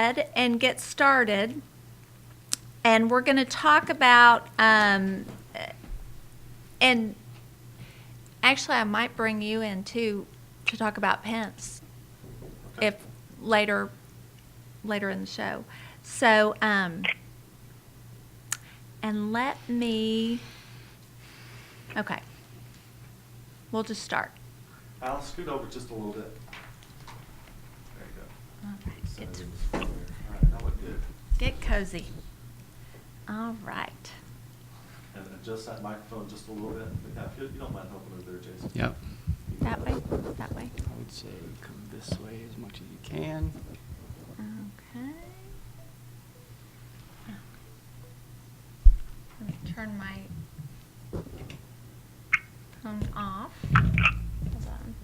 ahead and get started. And we're going to talk about, and actually I might bring you in too to talk about Pence Okay. if later in the show. So, and let me, okay, we'll just start. Al, scoot over just a little bit. There you go. All right, Center get, in the center. All right, that looked good. get cozy. All right. And adjust that microphone just a little bit. Yeah, if you don't mind helping over there, Jason. Yep. That way, that way. I would say come this way as much as you can. Okay. Let me turn my phone off. Hold on.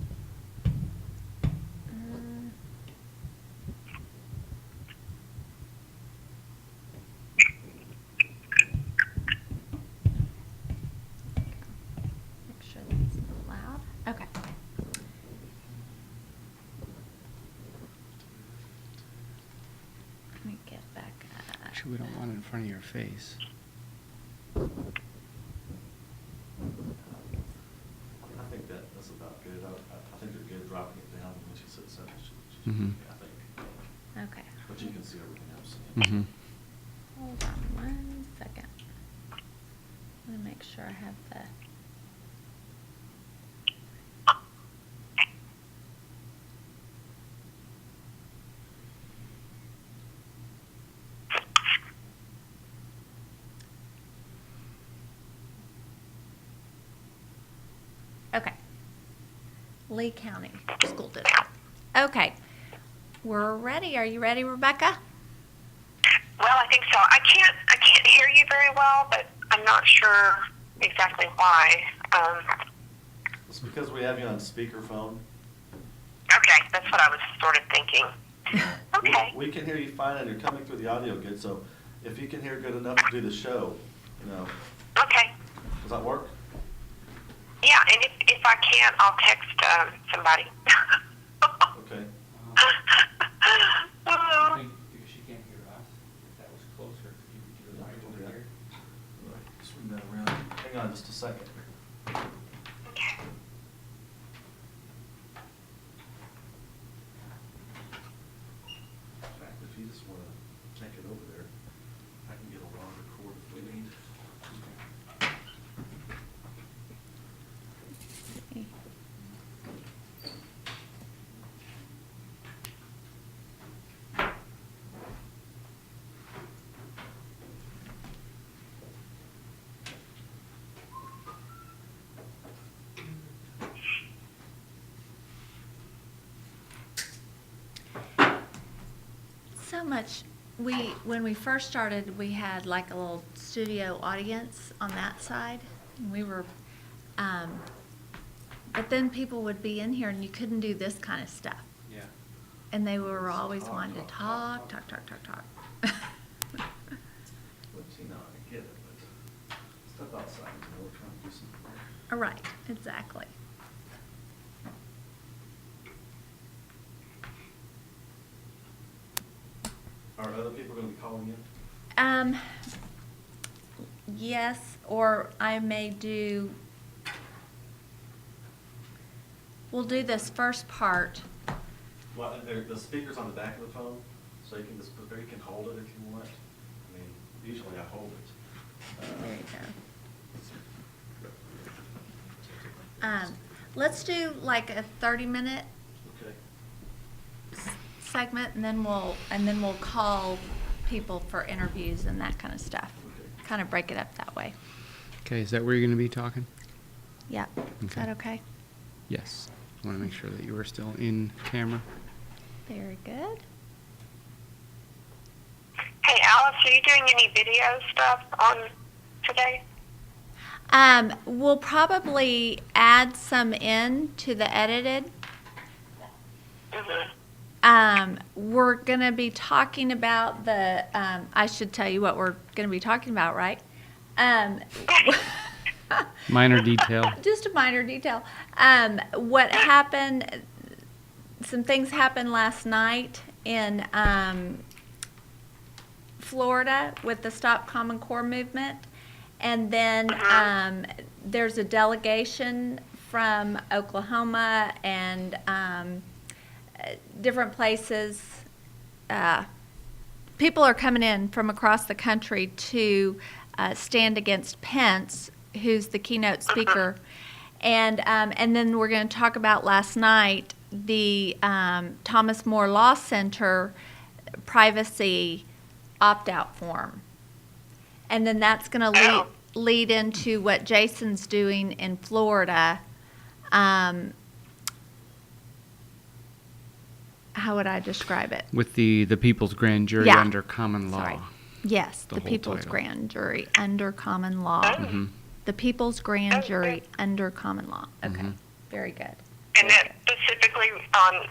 Make sure that's not loud. Okay. Let me get back up. Actually, we don't want it in front of your face. I think that's about good. I think they're good dropping it down when she sits up. Mhm. I think. Okay. But you can see everything else. Mm-hmm. Hold on 1 second. I'm gonna make sure I have the. Okay. Lee County School District. Okay. We're ready. Are you ready, Rebecca? Well, I think so. I can't hear you very well, but I'm not sure exactly why. It's because we have you on speakerphone. Okay, that's what I was sort of thinking. Okay. We can hear you fine and you're coming through the audio good, so if you can hear good enough to do the show, Okay. does that work? Yeah, and if I can't, I'll text somebody. Okay. Oh. Because she can't hear us, if that was closer, you could do the mic over here. All right, swing that around. Hang on just a second. Okay. In fact, if you just want to take it over there, I can get a longer cord if we need. So much. When we first started, we had like a little studio audience on that side. And we were, but then people would be in here and you couldn't do this kind of stuff. Yeah. And they were always Talk, wanting to talk, talk. But see, now I get it, but step outside, we're trying to do something. Right, exactly. Are other people going to be calling in? Yes, or I may do, we'll do this first part. Well, the speaker's on the back of the phone, so you can just put there, you can hold it if you want. I mean, usually I hold it. There you go. Let's do like a 30-minute Okay. segment, and then we'll call people for interviews and that kind of stuff. Okay. Kind of break it up that way. Okay, is that where you're going to be talking? Yeah. Is Okay. that okay? Yes. I want to make sure that you are still in camera. Very good. Hey, Alice, are you doing any video stuff on today? We'll probably add some in to the edited. Mm-hmm. We're going to be talking about the, I should tell you what we're going to be talking about, right? Minor detail. Just a minor detail. What happened, some things happened last night in Florida with the Stop Common Core movement. And then there's a delegation from Oklahoma and different places. People are coming in from across the country to stand against Pence, who's the keynote speaker. And then we're going to talk about last night the Thomas More Law Center privacy opt-out form. And then that's going to lead into what Jason's doing in Florida. How would I describe it? With the People's Grand Jury Yeah. under common law. Sorry. Yes, The the whole People's title. Grand Jury under common law. Mhm. The People's Grand Jury under common law. Okay, Mhm. very good. And that specifically on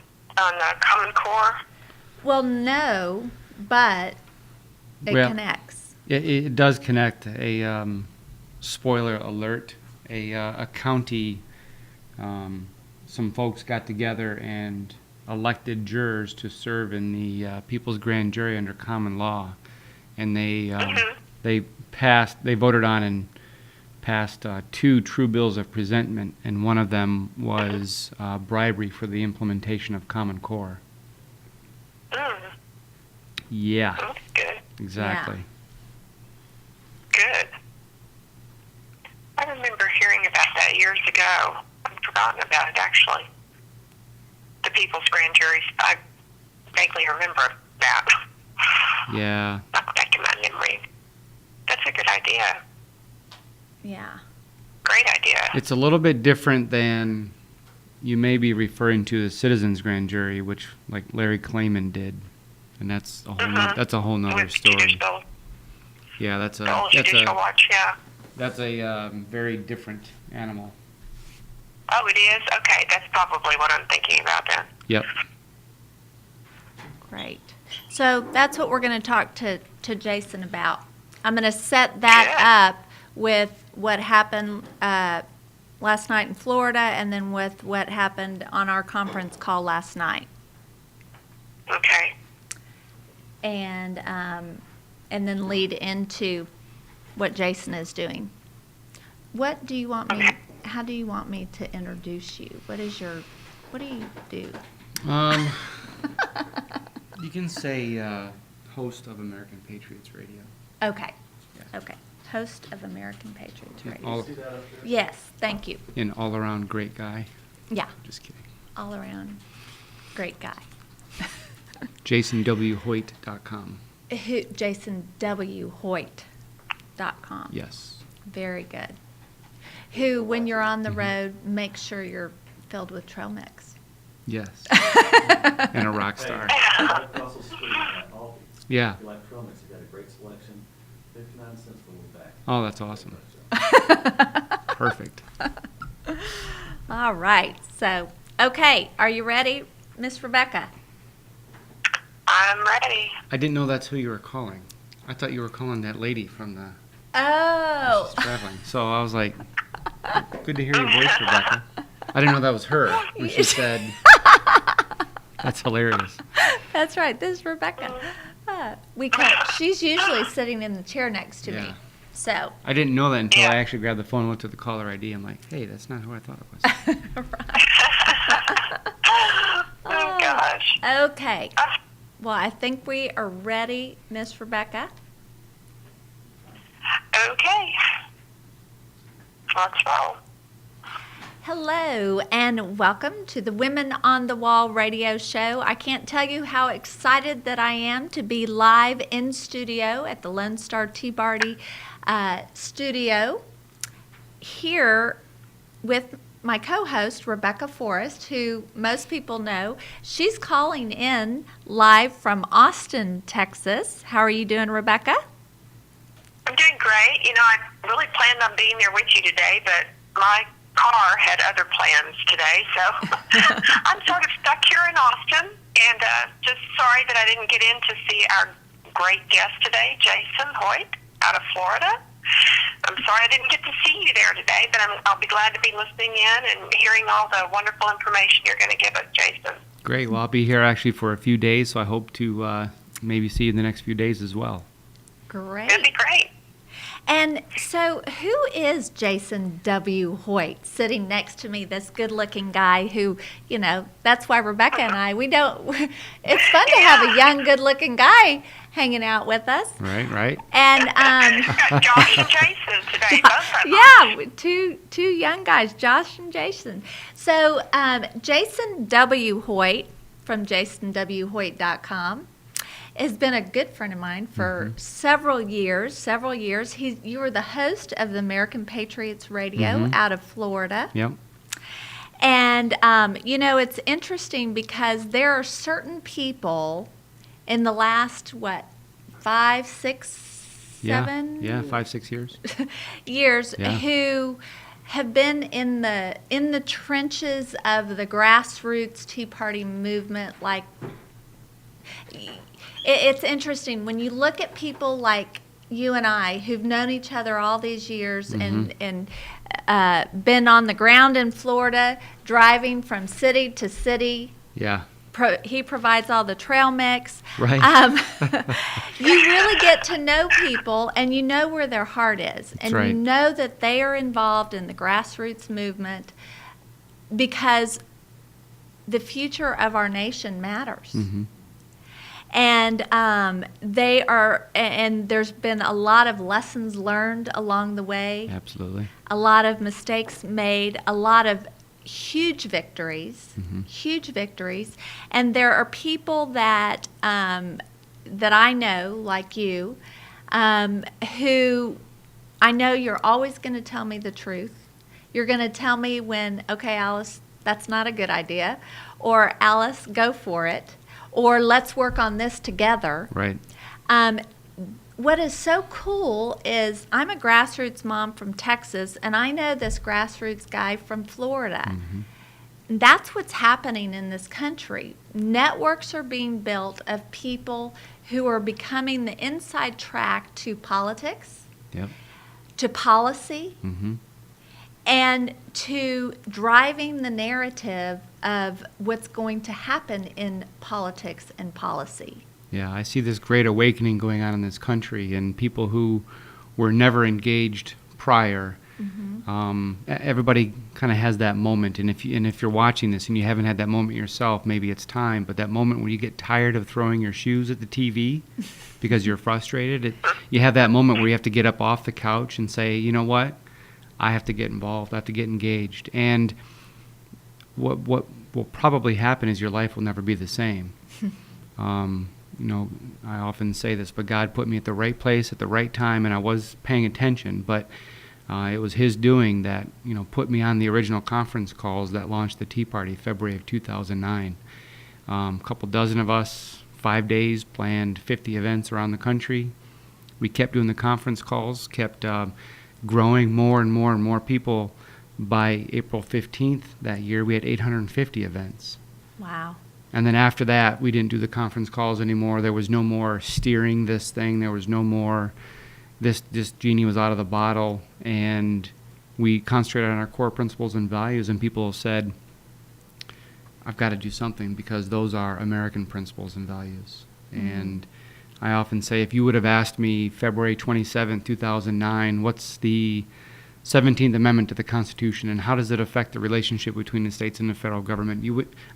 Common Core? Well, no, but it Well, connects. It does connect. Spoiler alert, a county, some folks got together and elected jurors to serve in the People's Grand Jury under common law. And they voted on and passed 2 true bills of presentment, and one of them was bribery for the implementation of Common Core. Yeah, That's good. exactly. Good. I remember hearing about that years ago. I've forgotten about it, actually. The People's Grand Juries. I vaguely remember that. Yeah. Not back in my memory. That's a good idea. Yeah. Great idea. It's a little bit different than you may be referring to the Citizens Grand Jury, which like Larry Klayman did, and that's a whole nother With story. judicial, Yeah, that's the whole judicial watch, yeah. a very different animal. Oh, it is? Okay, that's probably what I'm thinking about then. Yep. Great. So that's what we're going to talk to Jason about. I'm going to set that up with what happened last night in Florida and then with what happened on our conference call last night. Okay. And then lead into what Jason is doing. What do you want me, how do you want me to introduce you? What do you do? You can say host of American Patriots Radio. Okay. Yeah. Okay. Host of American Patriots Yeah, Radio. all- See that up there? Yes, thank you. An all-around great guy. Yeah, Just kidding. all around great guy. JasonWHoyt.com. JasonWHoyt.com. Yes. Very good. Who, when you're on the road, make sure you're filled with trail mix. Yes. And a rock star. Hey, right across the street at Aldi. Yeah. If you like trail mix, you got a great selection, 59 cents for a little bag. Oh, that's awesome. Perfect. All right. So, okay. Are you ready, Miss Rebecca? I'm ready. I didn't know that's who you were calling. I thought you were calling that lady from the Oh. traveling. So I was like, good to hear your voice, Rebecca. I didn't know that was her when she said, that's hilarious. That's right. This is Rebecca. She's usually sitting in the chair next to me. Yeah. So, I didn't know that until Yeah. I actually grabbed the phone and looked at the caller ID. I'm like, hey, that's not who I thought it was. Oh, gosh. okay. Well, I think we are ready, Miss Rebecca. Okay. Let's roll. Hello, and welcome to the Women on the Wall radio show. I can't tell you how excited that I am to be live in studio at the Lone Star Tea Party studio here with my co-host, Rebecca Forrest, who most people know. She's calling in live from Austin, Texas. How are you doing, Rebecca? I'm doing great. You know, I really planned on being there with you today, but my car had other plans today, so I'm sort of stuck here in Austin, and just sorry that I didn't get in to see our great guest today, Jason Hoyt, out of Florida. I'm sorry I didn't get to see you there today, but I'll be glad to be listening in and hearing all the wonderful information you're going to give us, Jason. Great. Well, I'll be here actually for a few days, so I hope to maybe see you in the next few days as well. Great. That'd be great. And so, who is Jason W. Hoyt sitting next to me? This good-looking guy who, you know, that's why Rebecca and I, we don't. It's fun to have a young, good-looking guy hanging out with us. Right. And Got Josh and Jason today, both of them. yeah, two young guys, Josh and Jason. So, Jason W. Hoyt from JasonWHoyt.com has been a good friend of mine for several years. You were the host of the American Patriots Radio out of Florida. Yep. And, you know, it's interesting because there are certain people in the last, 5, 6, 7? Yeah, 5, 6 years. years Yeah. who have been in the trenches of the grassroots Tea Party movement. Like, it's interesting when you look at people like you and I who've known each other all these years and been on the ground in Florida, driving from city to city. Yeah. He provides all the trail mix. Right. You really get to know people, and you know where their heart is, and right. you know that they are involved in the grassroots movement because the future of our nation matters. Mm-hmm. And they are, and there's been a lot of lessons learned along the way, Absolutely. a lot of mistakes made, a lot of huge victories, and there are people that that I know, like you, who I know you're always going to tell me the truth. You're going to tell me when, okay, Alice, that's not a good idea, or Alice, go for it, or let's work on this together. Right. What is so cool is I'm a grassroots mom from Texas, and I know this grassroots guy from Florida. And that's what's happening in this country. Networks are being built of people who are becoming the inside track to politics, Yep. to policy, Mm-hmm. and to driving the narrative of what's going to happen in politics and policy. Yeah, I see this great awakening going on in this country, and people who were never engaged prior. Everybody kind of has that moment, and if you're watching this and you haven't had that moment yourself, maybe it's time. But that moment where you get tired of throwing your shoes at the TV because you're frustrated, you have that moment where you have to get up off the couch and say, you know what, I have to get involved. I have to get engaged. And what will probably happen is your life will never be the same. You know, I often say this, but God put me at the right place at the right time, and I was paying attention, but it was His doing that, you know, put me on the original conference calls that launched the Tea Party, February of 2009. A couple dozen of us, 5 days, planned 50 events around the country. We kept doing the conference calls, kept growing more and more and more people. By April 15th that year, we had 850 events. Wow. And then after that, we didn't do the conference calls anymore. There was no more steering this thing. There was no more, this genie was out of the bottle. And we concentrated on our core principles and values. And people said, I've got to do something because those are American principles and values. And I often say, if you would have asked me February 27, 2009, what's the 17th Amendment to the Constitution, and how does it affect the relationship between the states and the federal government?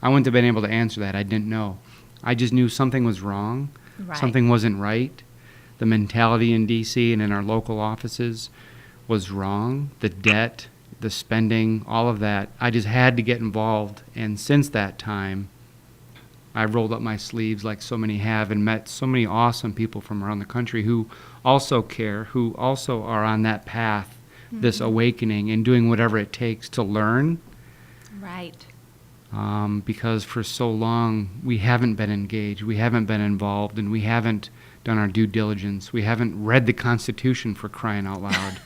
I wouldn't have been able to answer that. I didn't know. I just knew something was wrong. Right. Something wasn't right. The mentality in D.C. and in our local offices was wrong. The debt, the spending, all of that. I just had to get involved. And since that time, I rolled up my sleeves like so many have and met so many awesome people from around the country who also care, who also are on that path, this awakening and doing whatever it takes to learn. Right. Because for so long we haven't been engaged, we haven't been involved, and we haven't done our due diligence. We haven't read the Constitution, for crying out loud.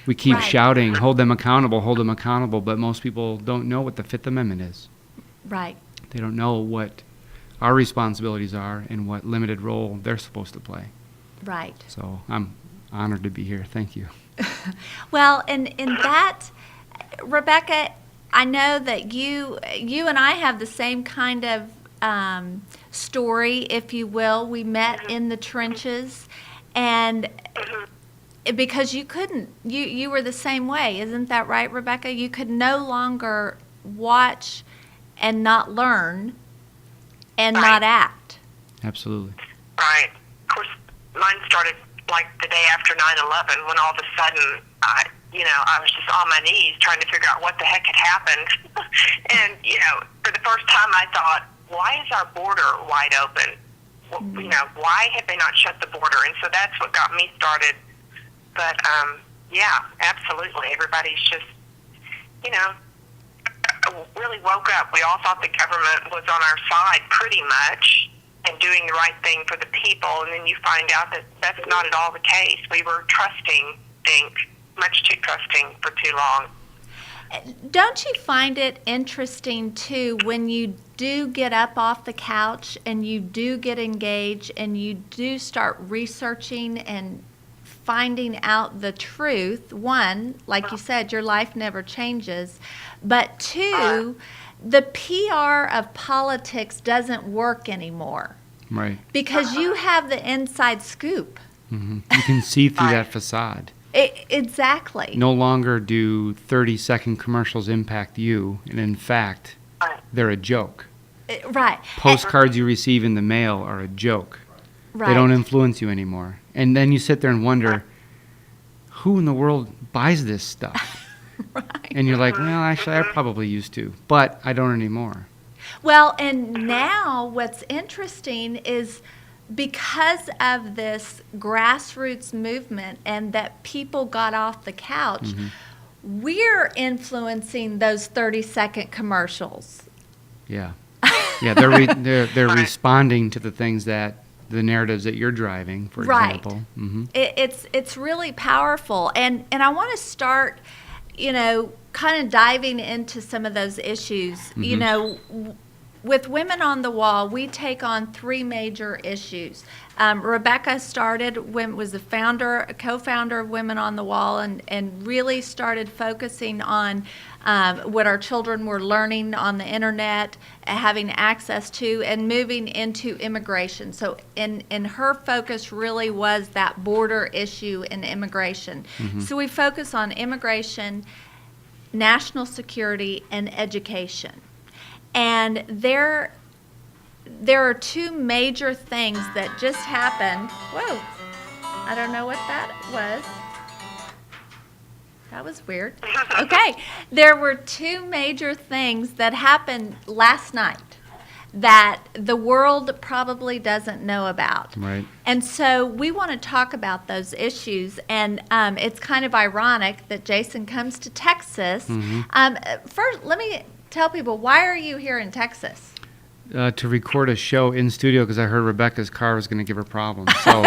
We keep Right. shouting, hold them accountable, but most people don't know what the Fifth Amendment is. Right. They don't know what our responsibilities are and what limited role they're supposed to play. Right. So I'm honored to be here. Thank you. Well, in that, Rebecca, I know that you and I have the same kind of story, if you will. We met in the trenches, And Mhm. because you couldn't, you were the same way, isn't that right, Rebecca? You could no longer watch and not learn and Right. not act. Absolutely. Right. Of course, mine started like the day after 9/11, when all of a sudden, I was just on my knees trying to figure out what the heck had happened. And, for the first time I thought, why is our border wide open? Why have they not shut the border? And so that's what got me started. But, yeah, absolutely. Everybody's just, really woke up. We all thought the government was on our side pretty much and doing the right thing for the people, and then you find out that that's not at all the case. We were much too trusting for too long. Don't you find it interesting, too, when you do get up off the couch and you do get engaged and you do start researching and finding out the truth? One, like you said, your life never changes. But two, the PR of politics doesn't work anymore Right. because you have the inside scoop. Hmm. You can see through that facade. Exactly. No longer do 30-second commercials impact you, and in fact, they're a joke. Right. Postcards you receive in the mail are a joke. Right. They don't influence you anymore. And then you sit there and wonder, who in the world buys this stuff? Right. And you're like, well, actually, I probably used to, but I don't anymore. Well, and now what's interesting is because of this grassroots movement and that people got off the couch, we're influencing those 30-second commercials. Yeah. Yeah, they're responding to the things that, the narratives that you're driving, for Right. example. Mm-hmm. It's really powerful. And I want to start, kind of diving into some of those issues. With Women on the Wall, we take on three major issues. Rebecca was the co-founder of Women on the Wall, and really started focusing on what our children were learning on the internet, having access to, and moving into immigration. So in her focus really was that border issue and immigration. So we focus on immigration, national security, and education. And there are two major things that just happened. Whoa, I don't know what that was. That was weird. Okay, there were two major things that happened last night that the world probably doesn't know about. Right. And so we want to talk about those issues. And it's kind of ironic that Jason comes to Texas. First, let me tell people, why are you here in Texas? To record a show in studio because I heard Rebecca's car was going to give her problems. So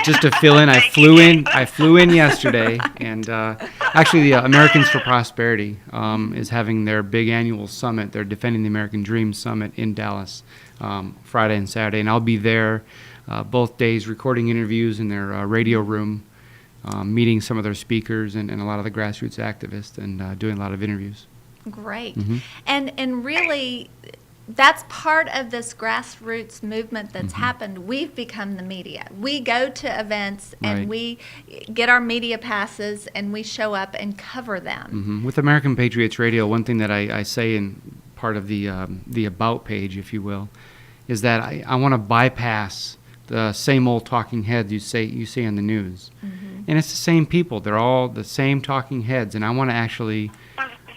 just to fill in, I flew in yesterday, and actually the Americans for Prosperity is having their big annual summit. They're Defending the American Dream Summit in Dallas, Friday and Saturday, and I'll be there both days recording interviews in their radio room, meeting some of their speakers and a lot of the grassroots activists, and doing a lot of interviews. Great. And really, that's part of this grassroots movement that's happened. We've become the media. We go to events and Right. we get our media passes and we show up and cover them. With American Patriots Radio, one thing that I say in part of the About page, if you will, is that I want to bypass the same old talking heads you see on the news. And it's the same people. They're all the same talking heads, and I want to actually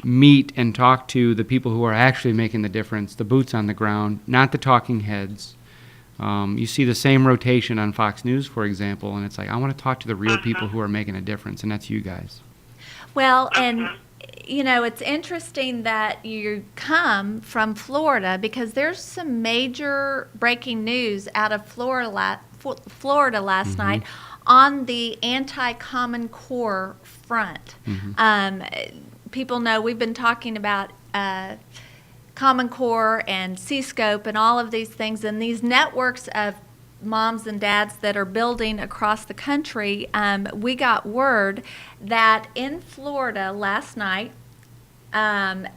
meet and talk to the people who are actually making the difference, the boots on the ground, not the talking heads. You see the same rotation on Fox News, for example, and it's like, I want to talk to the real people who are making a difference, and that's you guys. Well, and it's interesting that you come from Florida because there's some major breaking news out of Florida last night on the anti-Common Core front. People know we've been talking about Common Core and C-Scope and all of these things, and these networks of moms and dads that are building across the country. We got word that in Florida last night,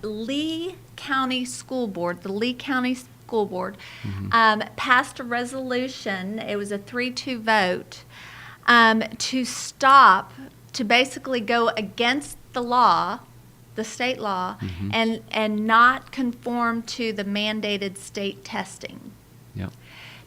Lee County School Board, passed a resolution. It was a 3-2 vote to stop, to basically go against the law, the state law, and not conform to the mandated state testing. Yep.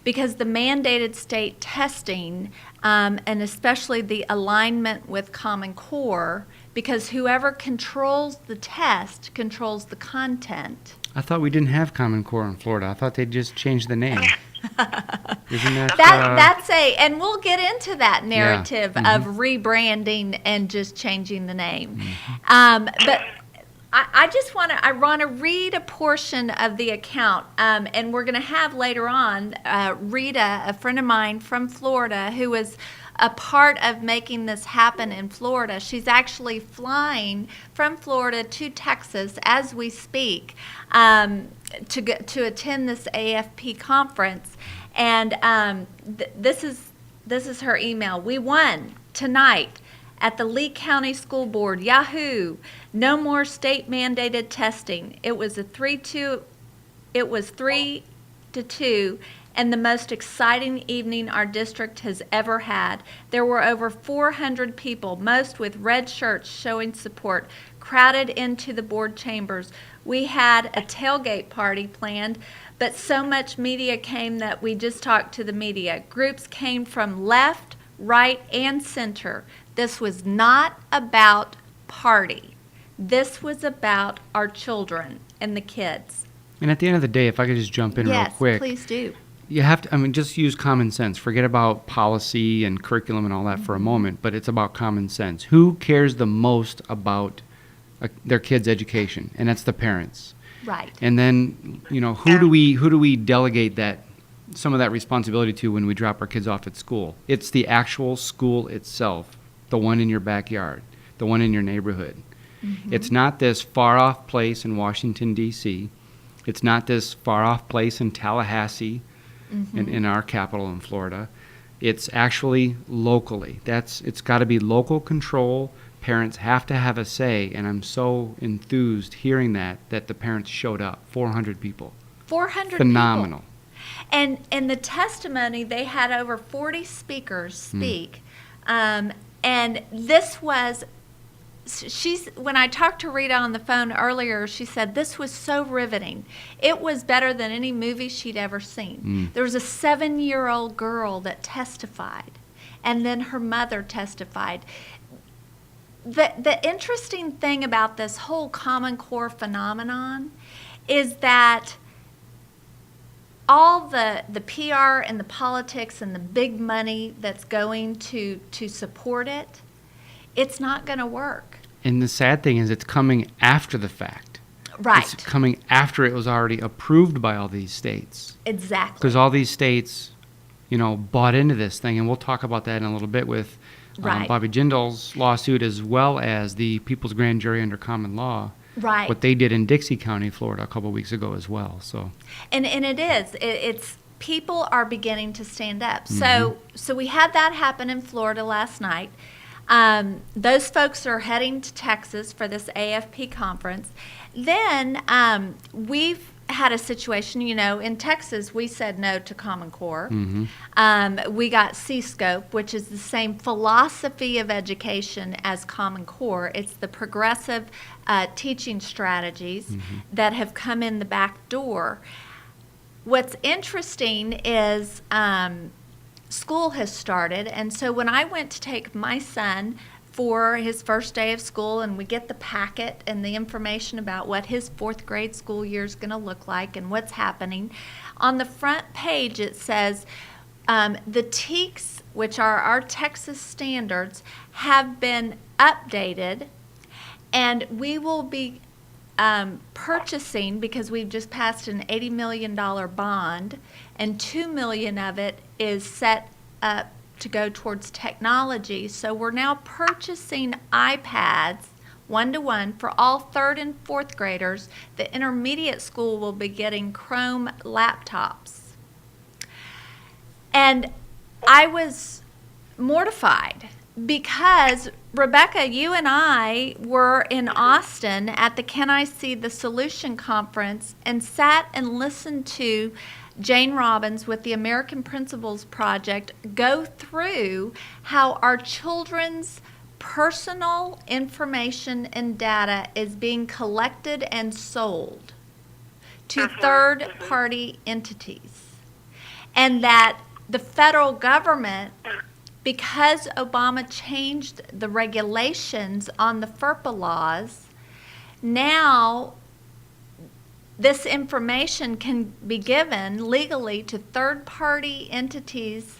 Because the mandated state testing, and especially the alignment with Common Core, because whoever controls the test controls the content. I thought we didn't have Common Core in Florida. I thought they just changed the name. Isn't that? That's and we'll get into that narrative Yeah. of rebranding and just changing the name. But I just want to read a portion of the account, and we're going to have later on Rita, a friend of mine from Florida, who was a part of making this happen in Florida. She's actually flying from Florida to Texas as we speak to attend this AFP conference. And this is her email. We won tonight at the Lee County School Board. Yahoo! No more state mandated testing. It was 3-2. It was 3-2, and the most exciting evening our district has ever had. There were over 400 people, most with red shirts showing support, crowded into the board chambers. We had a tailgate party planned, but so much media came that we just talked to the media. Groups came from left, right, and center. This was not about party. This was about our children and the kids. And at the end of the day, if I could just jump in real Yes, quick. please do. You have to, just use common sense. Forget about policy and curriculum and all that for a moment, but it's about common sense. Who cares the most about their kids' education? And that's the parents. Right. And then, who do we delegate some of that responsibility to when we drop our kids off at school? It's the actual school itself, the one in your backyard, the one in your neighborhood. It's not this far-off place in Washington, D.C. It's not this far-off place in Tallahassee, in our capital in Florida. It's actually locally. It's got to be local control. Parents have to have a say, and I'm so enthused hearing that the parents showed up. 400 people. 400 Phenomenal. people. And the testimony, they had over 40 speakers speak. And this was, when I talked to Rita on the phone earlier, she said this was so riveting. It was better than any movie she'd ever seen. There was a 7-year-old girl that testified, and then her mother testified. The interesting thing about this whole Common Core phenomenon is that all the PR and the politics and the big money that's going to support it, it's not going to work. And the sad thing is it's coming after the fact. Right. It's coming after it was already approved by all these states. Exactly. Because all these states, bought into this thing, and we'll talk about that in a little bit with Right. Bobby Jindal's lawsuit as well as the People's Grand Jury under common law. Right. What they did in Dixie County, Florida, a couple of weeks ago as well. So. And it is. It's people are beginning to stand up. So we had that happen in Florida last night. Those folks are heading to Texas for this AFP conference. Then we've had a situation, in Texas, we said no to Common Core. We got C-Scope, which is the same philosophy of education as Common Core. It's the progressive teaching strategies that have come in the back door. What's interesting is school has started, and so when I went to take my son for his first day of school, and we get the packet and the information about what his 4th grade school year is going to look like and what's happening, on the front page it says the TEKS, which are our Texas standards, have been updated, and we will be purchasing, because we've just passed an $80 million bond, and $2 million of it is set up to go towards technology. So we're now purchasing iPads 1-to-1 for all 3rd and 4th graders. The intermediate school will be getting Chrome laptops. And I was mortified because, Rebecca, you and I were in Austin at the Can I See the Solution conference and sat and listened to Jane Robbins with the American Principles Project go through how our children's personal information and data is being collected and sold to third-party entities. And that the federal government, because Obama changed the regulations on the FERPA laws, now this information can be given legally to third-party entities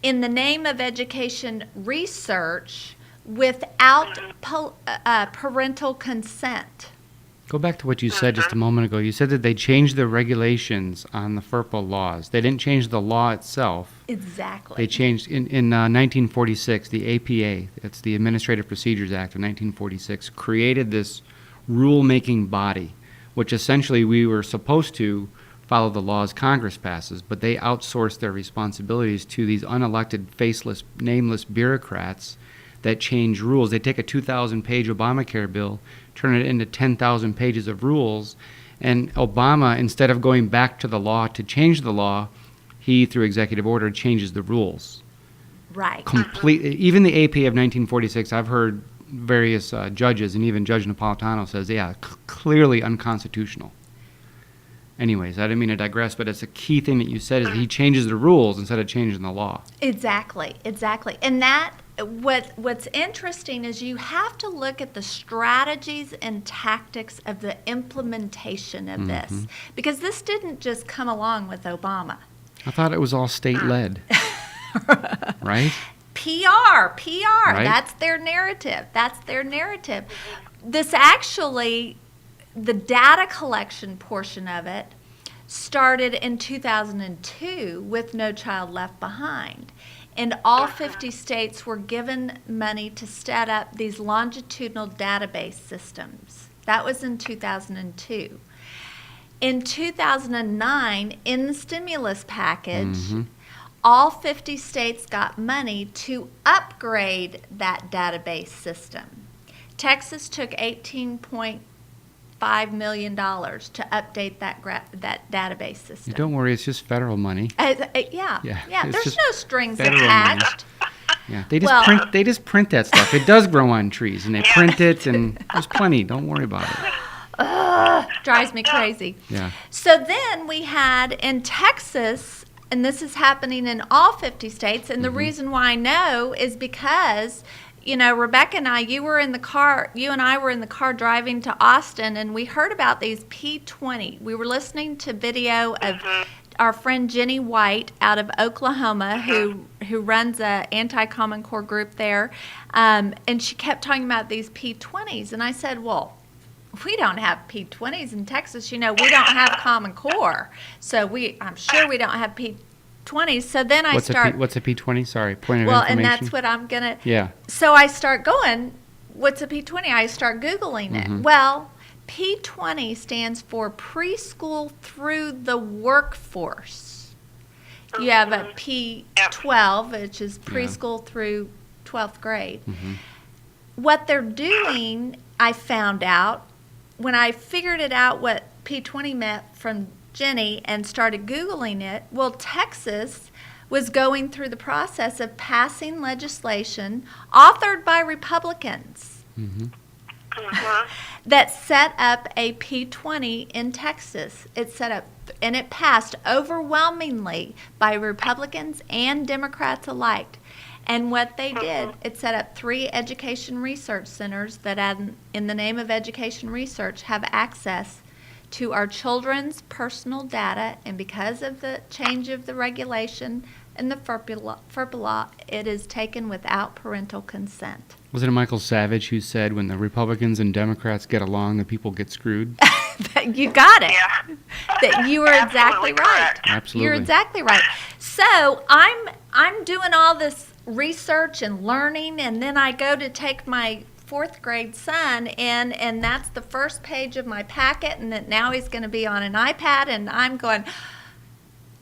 in the name of education research without parental consent. Go back to what you said just a moment ago. You said that they changed the regulations on the FERPA laws. They didn't change the law itself. Exactly. They changed in 1946, the APA, that's the Administrative Procedures Act of 1946, created this rule-making body, which essentially we were supposed to follow the laws Congress passes, but they outsourced their responsibilities to these unelected, faceless, nameless bureaucrats that change rules. They take a 2,000-page Obamacare bill, turn it into 10,000 pages of rules, and Obama, instead of going back to the law to change the law, he, through executive order, changes the rules. Right. Even the APA of 1946, I've heard various judges, and even Judge Napolitano says, yeah, clearly unconstitutional. Anyways, I didn't mean to digress, but it's a key thing that you said is that he changes the rules instead of changing the law. Exactly. And that what's interesting is you have to look at the strategies and tactics of the implementation of this, because this didn't just come along with Obama. I thought it was all state-led, right? PR, Right. that's their narrative. This actually, the data collection portion of it started in 2002 with No Child Left Behind. And all 50 states were given money to set up these longitudinal database systems. That was in 2002. In 2009, in the stimulus package, all 50 states got money to upgrade that database system. Texas took $18.5 million to update that database system. Don't worry, it's just federal money. Yeah. it's There's just no strings federal attached. Yeah, they just print that stuff. It does grow on trees, and they print it, and there's plenty. Don't worry about it. Drives me crazy. Yeah. So then we had in Texas, and this is happening in all 50 states, and the reason why I know is because, Rebecca and you and I were in the car driving to Austin, and we heard about these P20. We were listening to video of our friend Jenny White out of Oklahoma, who runs a anti-Common Core group there, and she kept talking about these P20s, and I said, well, we don't have P20s in Texas. We don't have Common Core, so I'm sure we don't have P20s. So then What's a P20? Sorry, point of information. And that's what I'm gonna. Yeah. So I start going, what's a P20? I start Googling it. Well, P20 stands for preschool through the workforce. You have a P12, which is preschool through 12th grade. What they're doing, I found out, when I figured it out what P20 meant from Jenny and started Googling it, well, Texas was going through the process of passing legislation authored by Republicans that set up a P20 in Texas. It set up, and it passed overwhelmingly by Republicans and Democrats alike. And what they did, it set up 3 education research centers that, in the name of education research, have access to our children's personal data. And because of the change of the regulation in the FERPA law, it is taken without parental consent. Wasn't it Michael Savage who said, when the Republicans and Democrats get along, the people get screwed? You got it. Yeah. That you are exactly right. Correct. Absolutely. You're exactly right. So I'm doing all this research and learning, and then I go to take my 4th grade son in, and that's the first page of my packet, and that now he's going to be on an iPad, and I'm going,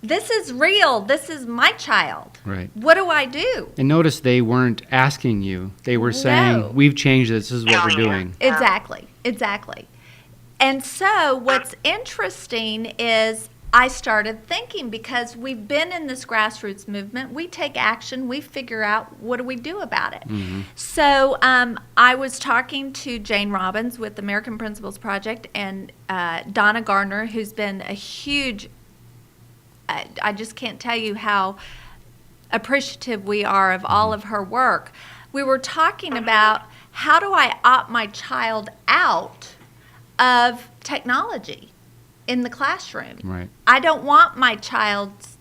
this is real. This is my child. Right. What do I do? And notice they weren't asking you. They were saying, No. we've changed this. This is what we're doing. Exactly. And so what's interesting is I started thinking, because we've been in this grassroots movement, we take action, we figure out what do we do about it. So I was talking to Jane Robbins with the American Principles Project and Donna Gardner, who's been a huge, I just can't tell you how appreciative we are of all of her work. We were talking about, how do I opt my child out of technology in the classroom? Right. I don't want my child's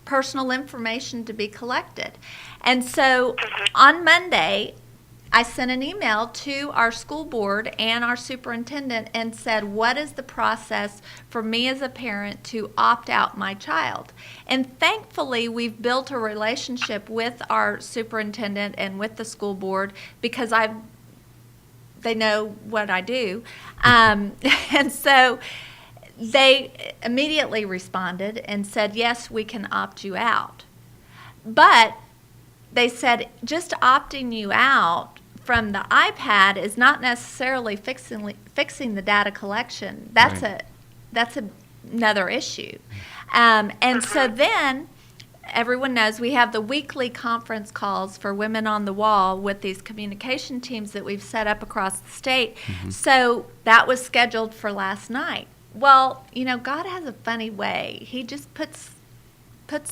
personal information to be collected. And so on Monday, I sent an email to our school board and our superintendent and said, what is the process for me as a parent to opt out my child? And thankfully, we've built a relationship with our superintendent and with the school board, because they know what I do. And so they immediately responded and said, yes, we can opt you out. But they said, just opting you out from the iPad is not necessarily fixing the data collection. That's another issue. And so then everyone knows we have the weekly conference calls for Women on the Wall with these communication teams that we've set up across the state. So that was scheduled for last night. Well, God has a funny way. He just puts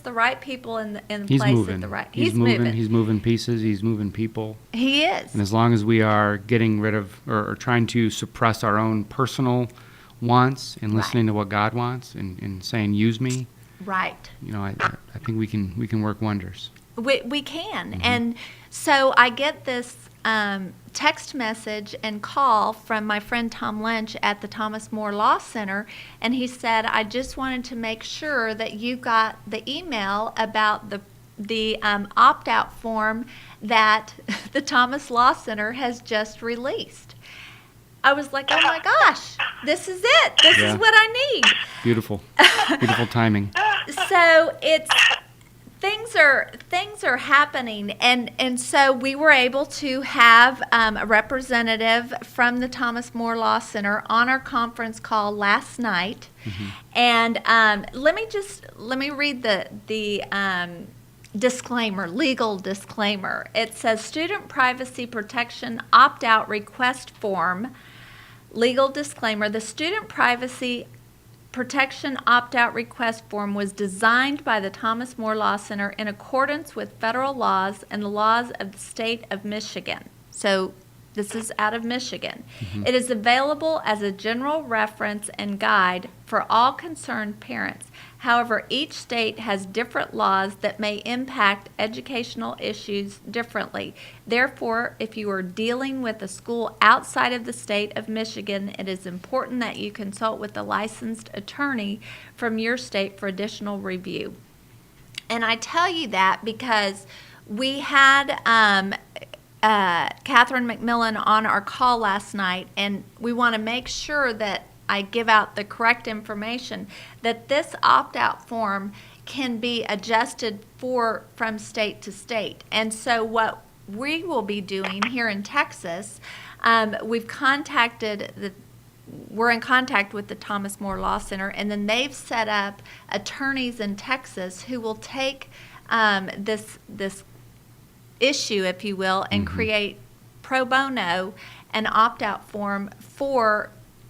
the right people in He's place moving. at the right. He's moving. He's moving pieces. He's moving people. He is. And as long as we are getting rid of or trying to suppress our own personal wants and listening to what God wants and saying, use me, Right. I think we can work wonders. We can. And so I get this text message and call from my friend Tom Lynch at the Thomas More Law Center, and he said, I just wanted to make sure that you got the email about the opt-out form that the Thomas Law Center has just released. I was like, oh my gosh, this is it. This is what I need. Beautiful. Beautiful timing. So things are happening, and so we were able to have a representative from the Thomas More Law Center on our conference call last night. And let me read the disclaimer, legal disclaimer. It says, Student Privacy Protection Opt-out Request Form. Legal disclaimer, the Student Privacy Protection Opt-out Request Form was designed by the Thomas More Law Center in accordance with federal laws and the laws of the state of Michigan. So this is out of Michigan. It is available as a general reference and guide for all concerned parents. However, each state has different laws that may impact educational issues differently. Therefore, if you are dealing with a school outside of the state of Michigan, it is important that you consult with a licensed attorney from your state for additional review. And I tell you that because we had Catherine McMillan on our call last night, and we want to make sure that I give out the correct information, that this opt-out form can be adjusted from state to state. And so what we will be doing here in Texas, we're in contact with the Thomas More Law Center, and then they've set up attorneys in Texas who will take this issue, if you will, and create pro bono an opt-out form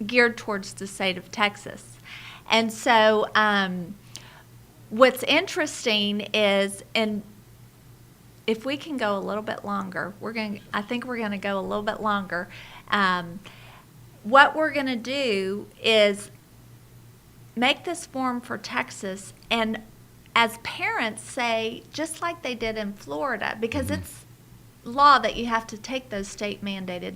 geared towards the state of Texas. And so what's interesting is, and if we can go a little bit longer, I think we're going to go a little bit longer. What we're going to do is make this form for Texas, and as parents say, just like they did in Florida, because it's law that you have to take those state-mandated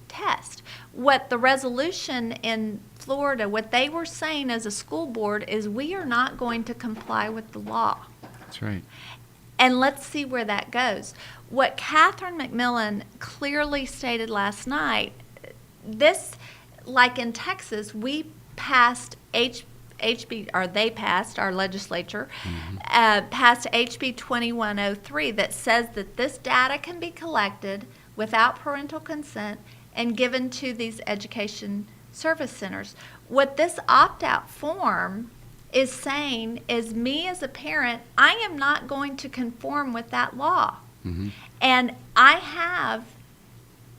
tests. What the resolution in Florida, what they were saying as a school board is, we are not going to comply with the law. That's right. And let's see where that goes. What Catherine McMillan clearly stated last night, like in Texas, we passed our legislature passed HB 2103 that says that this data can be collected without parental consent and given to these education service centers. What this opt-out form is saying is, me as a parent, I am not going to conform with that law. Mhm. And I have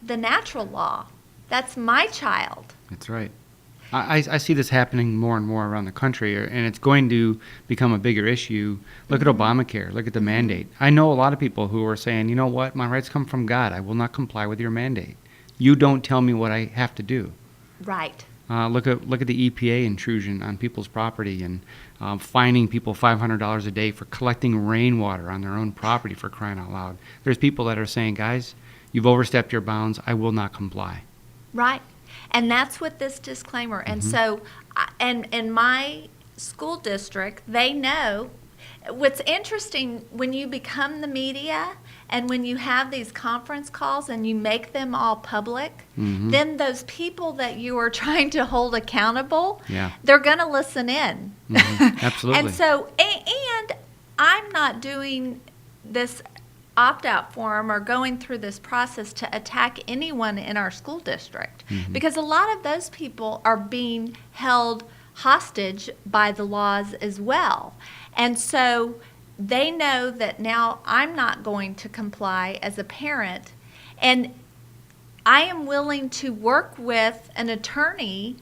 the natural law. That's my child. That's right. I see this happening more and more around the country, and it's going to become a bigger issue. Look at Obamacare. Look at the mandate. I know a lot of people who are saying, you know what, my rights come from God. I will not comply with your mandate. You don't tell me what I have to do. Right. Look at the EPA intrusion on people's property and fining people $500 a day for collecting rainwater on their own property, for crying out loud. There's people that are saying, guys, you've overstepped your bounds. I will not comply. Right. And that's what this disclaimer. And so, and in my school district, they know. What's interesting, when you become the media and when you have these conference calls and you make them all public, then those people that you are trying to hold accountable, Yeah. they're going to listen in. Absolutely. And so, and I'm not doing this opt-out form or going through this process to attack anyone in our school district, because a lot of those people are being held hostage by the laws as well. And so they know that now I'm not going to comply as a parent, and I am willing to work with an attorney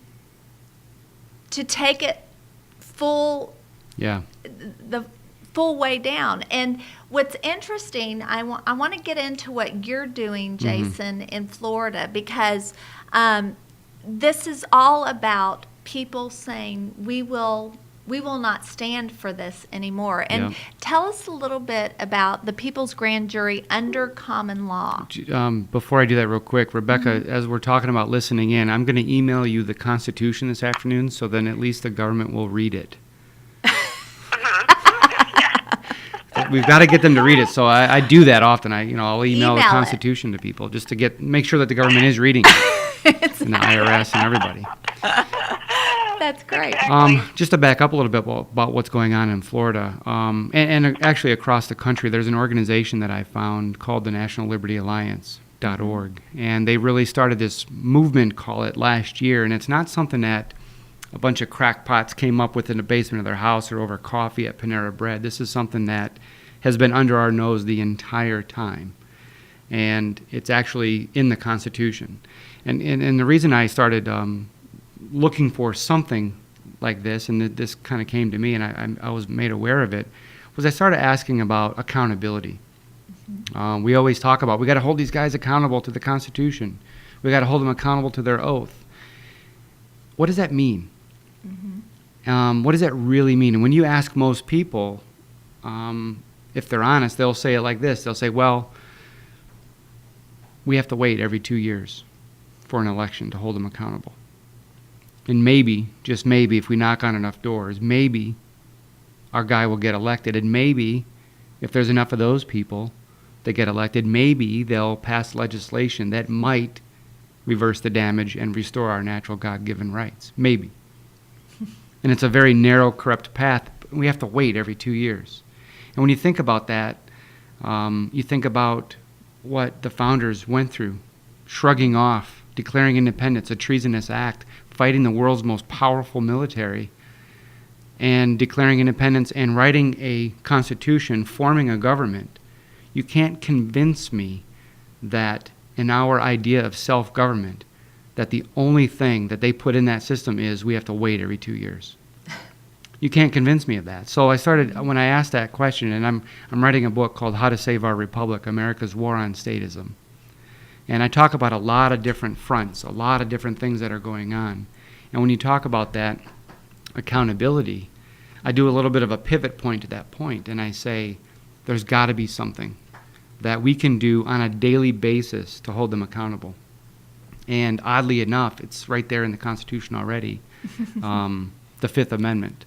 to take it Yeah. the full way down. And what's interesting, I want to get into what you're doing, Jason, in Florida, because this is all about people saying we will not stand for this anymore. And Yeah. tell us a little bit about the People's Grand Jury under common law. Before I do that real quick, Rebecca, as we're talking about listening in, I'm going to email you the Constitution this afternoon, so then at least the government will read it. We've got to get them to read it, so I do that often. I'll email the Email it. Constitution to people just to make sure that the government is reading it, and the IRS and everybody. That's great. Just to back up a little bit about what's going on in Florida, and actually across the country, there's an organization that I found called the National Liberty Alliance.org, and they really started this movement, call it, last year, and it's not something that a bunch of crackpots came up with in the basement of their house or over coffee at Panera Bread. This is something that has been under our nose the entire time, and it's actually in the Constitution. And the reason I started looking for something like this, and this kind of came to me, and I was made aware of it, was I started asking about accountability. We always talk about, we got to hold these guys accountable to the Constitution. We got to hold them accountable to their oath. What does that mean? What does that really mean? And when you ask most people, if they're honest, they'll say it like this. They'll say, well, we have to wait every 2 years for an election to hold them accountable. And maybe, just maybe, if we knock on enough doors, maybe our guy will get elected. And maybe, if there's enough of those people that get elected, maybe they'll pass legislation that might reverse the damage and restore our natural God-given rights. Maybe. And it's a very narrow, corrupt path. We have to wait every 2 years. And when you think about that, you think about what the founders went through, shrugging off, declaring independence, a treasonous act, fighting the world's most powerful military, and declaring independence and writing a constitution, forming a government. You can't convince me that in our idea of self-government, that the only thing that they put in that system is we have to wait every 2 years. You can't convince me of that. So I started, when I asked that question, and I'm writing a book called How to Save Our Republic, America's War on Statism. And I talk about a lot of different fronts, a lot of different things that are going on. And when you talk about that accountability, I do a little bit of a pivot point to that point, and I say there's got to be something that we can do on a daily basis to hold them accountable. And oddly enough, it's right there in the Constitution already, the Fifth Amendment.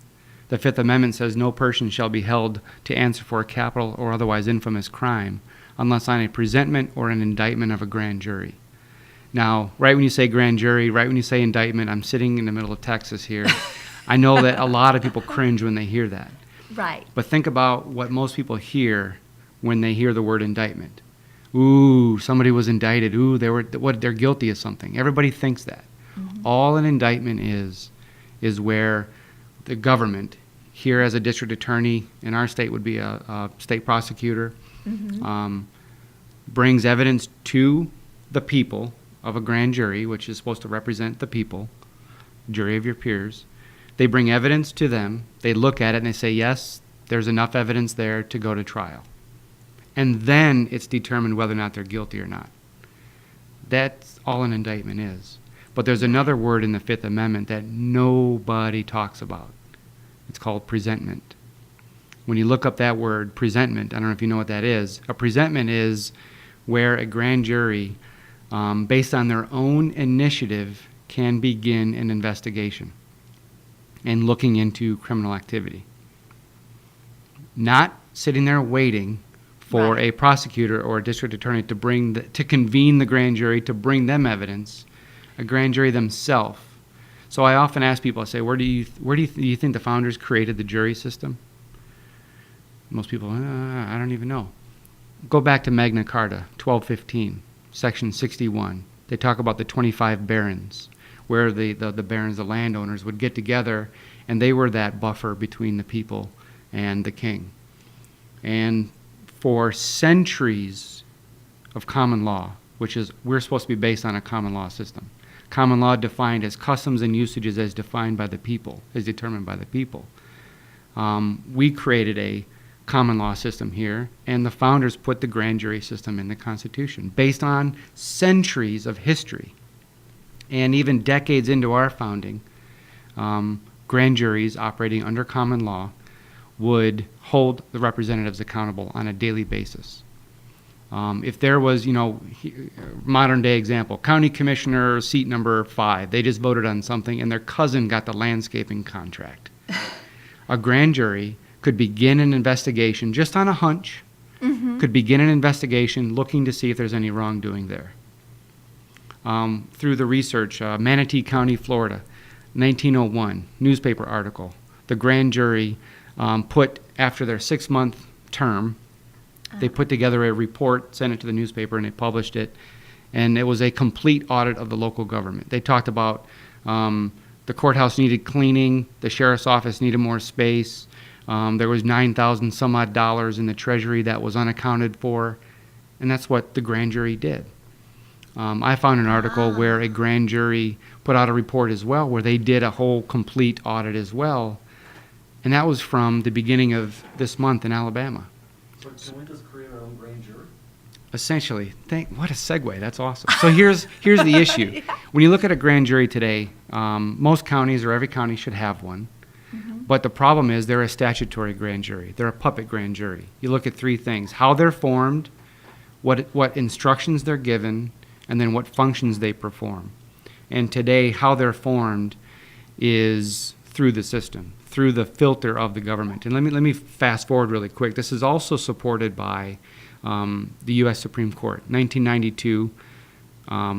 The Fifth Amendment says no person shall be held to answer for a capital or otherwise infamous crime unless on a presentment or an indictment of a grand jury. Now, right when you say grand jury, right when you say indictment, I'm sitting in the middle of Texas here. I know that a lot of people cringe when they hear that. Right. But think about what most people hear when they hear the word indictment. Ooh, somebody was indicted. Ooh, they're guilty of something. Everybody thinks that. All an indictment is where the government, here as a district attorney in our state would be a state prosecutor, brings evidence to the people of a grand jury, which is supposed to represent the people, jury of your peers. They bring evidence to them, they look at it and they say, yes, there's enough evidence there to go to trial. And then it's determined whether or not they're guilty or not. That's all an indictment is. But there's another word in the Fifth Amendment that nobody talks about. It's called presentment. When you look up that word, presentment, I don't know if you know what that is. A presentment is where a grand jury, based on their own initiative, can begin an investigation and looking into criminal activity. Not sitting there waiting for Right. a prosecutor or a district attorney to convene the grand jury to bring them evidence. A grand jury themselves. So I often ask people, I say, do you think the founders created the jury system? Most people, I don't even know. Go back to Magna Carta, 1215, section 61. They talk about the 25 barons, where the barons, the landowners, would get together, and they were that buffer between the people and the king. And for centuries of common law, which is, we're supposed to be based on a common law system. Common law defined as customs and usages as defined by the people, as determined by the people. We created a common law system here, and the founders put the grand jury system in the Constitution based on centuries of history. And even decades into our founding, grand juries operating under common law would hold the representatives accountable on a daily basis. If there was, modern day example, county commissioner seat number 5, they just voted on something and their cousin got the landscaping contract. A grand jury could begin an investigation just on a hunch, could begin an investigation looking to see if there's any wrongdoing there. Through the research, Manatee County, Florida, 1901, newspaper article. The grand jury put, after their 6-month term, they put together a report, sent it to the newspaper, and they published it. And it was a complete audit of the local government. They talked about the courthouse needed cleaning, the sheriff's office needed more space. There was $9,000 some odd in the treasury that was unaccounted for. And that's what the grand jury did. I found an article where a grand jury put out a report as well, where they did a whole complete audit as well. And that was from the beginning of this month in Alabama. So can we just create our own grand jury? Essentially, what a segue. That's awesome. So here's the issue. When you look at a grand jury today, most counties or every county should have one. But the problem is they're a statutory grand jury. They're a puppet grand jury. You look at 3 things: how they're formed, what instructions they're given, and then what functions they perform. And today, how they're formed is through the system, through the filter of the government. And let me fast forward really quick. This is also supported by the U.S. Supreme Court. 1992,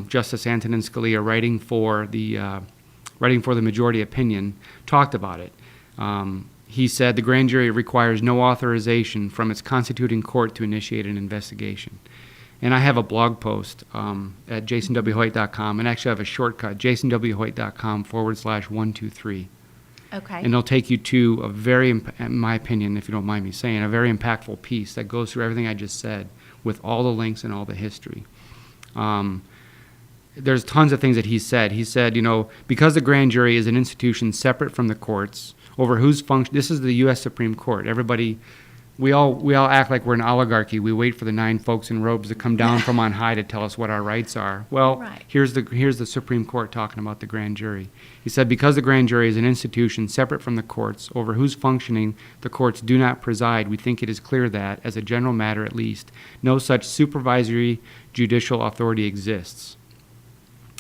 Justice Antonin Scalia, writing for the majority opinion, talked about it. He said the grand jury requires no authorization from its constituting court to initiate an investigation. And I have a blog post at jasonwhoyt.com, and actually I have a shortcut, jasonwhoyt.com/123. Okay. And it'll take you to a very, in my opinion, if you don't mind me saying, a very impactful piece that goes through everything I just said with all the links and all the history. There's tons of things that he said. He said, because the grand jury is an institution separate from the courts, over whose function, this is the U.S. Supreme Court. Everybody, we all act like we're an oligarchy. We wait for the 9 folks in robes to come down from on high to tell us what our rights are. Well, Right. here's the Supreme Court talking about the grand jury. He said, because the grand jury is an institution separate from the courts, over whose functioning the courts do not preside, we think it is clear that, as a general matter at least, no such supervisory judicial authority exists.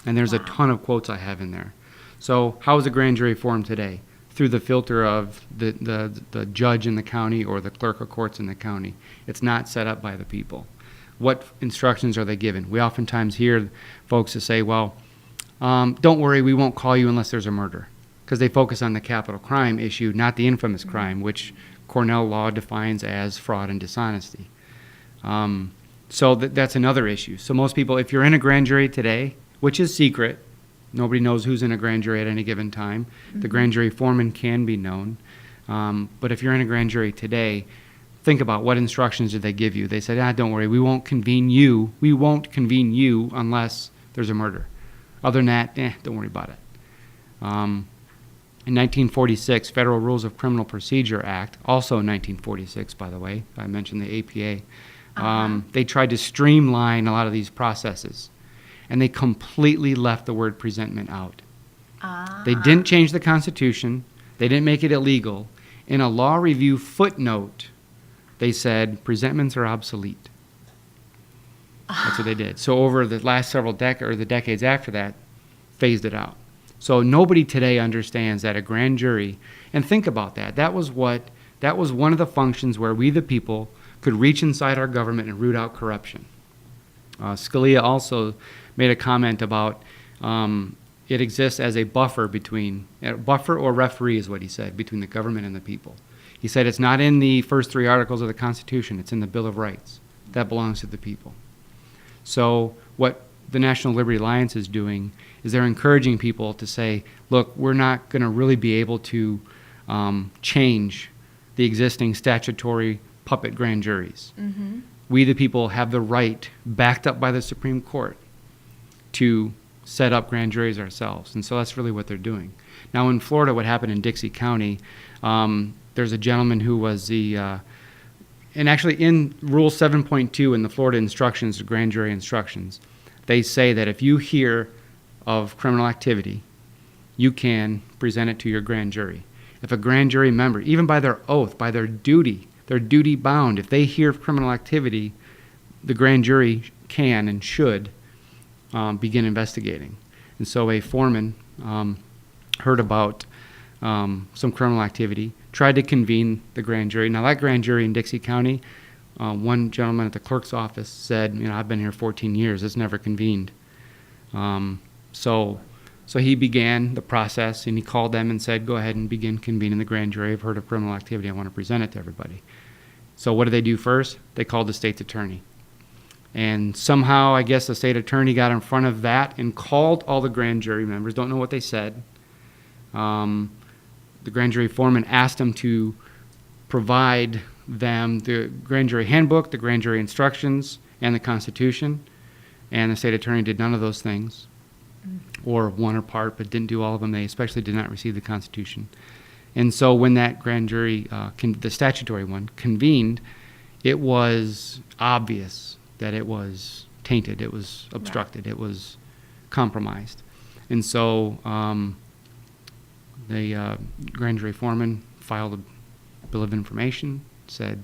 And there's a ton of quotes I have in there. So how is a grand jury formed today? Through the filter of the judge in the county or the clerk of courts in the county. It's not set up by the people. What instructions are they given? We oftentimes hear folks to say, well, don't worry, we won't call you unless there's a murder. Because they focus on the capital crime issue, not the infamous crime, which Cornell law defines as fraud and dishonesty. So that's another issue. So most people, if you're in a grand jury today, which is secret, nobody knows who's in a grand jury at any given time. The grand jury foreman can be known. But if you're in a grand jury today, think about what instructions did they give you. They said, don't worry, we won't convene you. We won't convene you unless there's a murder. Other than that, don't worry about it. In 1946, Federal Rules of Criminal Procedure Act, also 1946, by the way, I mentioned the APA, they tried to streamline a lot of these processes, and they completely left the word presentment out. They didn't change the Constitution. They didn't make it illegal. In a law review footnote, they said presentments are obsolete. That's what they did. So over the last several the decades after that, phased it out. So nobody today understands that a grand jury, and think about that. That was one of the functions where we, the people, could reach inside our government and root out corruption. Scalia also made a comment about it exists as a buffer or referee is what he said, between the government and the people. He said it's not in the first 3 articles of the Constitution, it's in the Bill of Rights. That belongs to the people. So what the National Liberty Alliance is doing is they're encouraging people to say, look, we're not going to really be able to change the existing statutory puppet grand juries. Mm-hmm. We, the people, have the right, backed up by the Supreme Court, to set up grand juries ourselves. And so that's really what they're doing. Now in Florida, what happened in Dixie County, there's a gentleman who was and actually in Rule 7.2 in the Florida instructions, the grand jury instructions, they say that if you hear of criminal activity, you can present it to your grand jury. If a grand jury member, even by their oath, by their duty, they're duty bound, if they hear of criminal activity, the grand jury can and should begin investigating. And so a foreman heard about some criminal activity, tried to convene the grand jury. Now that grand jury in Dixie County, one gentleman at the clerk's office said, I've been here 14 years, it's never convened. So he began the process, and he called them and said, go ahead and begin convening the grand jury. I've heard of criminal activity, I want to present it to everybody. So what did they do first? They called the state's attorney. And somehow, I guess the state attorney got in front of that and called all the grand jury members. Don't know what they said. The grand jury foreman asked them to provide them the grand jury handbook, the grand jury instructions, and the Constitution. And the state attorney did none of those things, or one or part, but didn't do all of them. They especially did not receive the Constitution. And so when that grand jury, the statutory one, convened, it was obvious that it was tainted, it was obstructed, it was compromised. And so the grand jury foreman filed a bill of information, said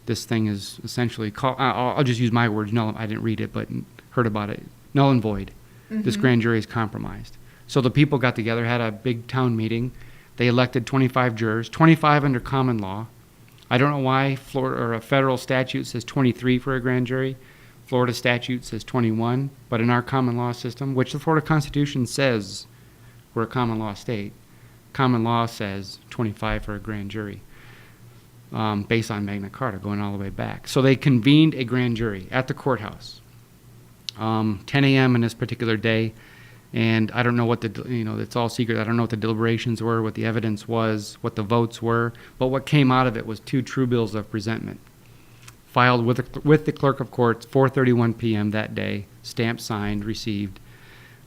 this thing is essentially, I'll just use my words, null, I didn't read it, but heard about it, null and void. Mm-hmm. This grand jury is compromised. So the people got together, had a big town meeting. They elected 25 jurors, 25 under common law. I don't know why Florida or a federal statute says 23 for a grand jury. Florida statute says 21, but in our common law system, which the Florida Constitution says we're a common law state, common law says 25 for a grand jury, based on Magna Carta, going all the way back. So they convened a grand jury at the courthouse, 10 a.m. on this particular day, and I don't know what it's all secret. I don't know what the deliberations were, what the evidence was, what the votes were, but what came out of it was 2 true bills of presentment, filed with the clerk of courts, 4:31 p.m. that day, stamped, signed, received.